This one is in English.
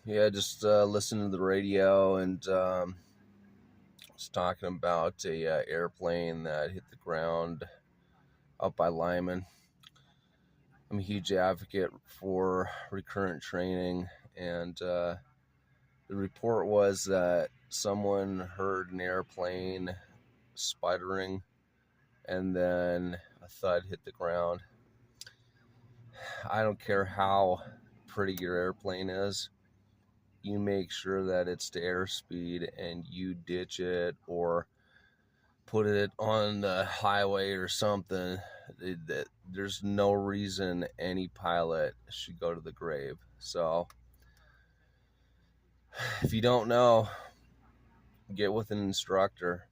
Yeah, just listening to the radio and was talking about a airplane that hit the ground up by Limon. I'm a huge advocate for recurrent training, and the report was that someone heard an airplane sputtering, and then a thud hit the ground. I don't care how pretty your airplane is. You make sure that it's to airspeed and you ditch it or put it on the highway or something. There's no reason any pilot should go to the grave. So if you don't know, get with an instructor.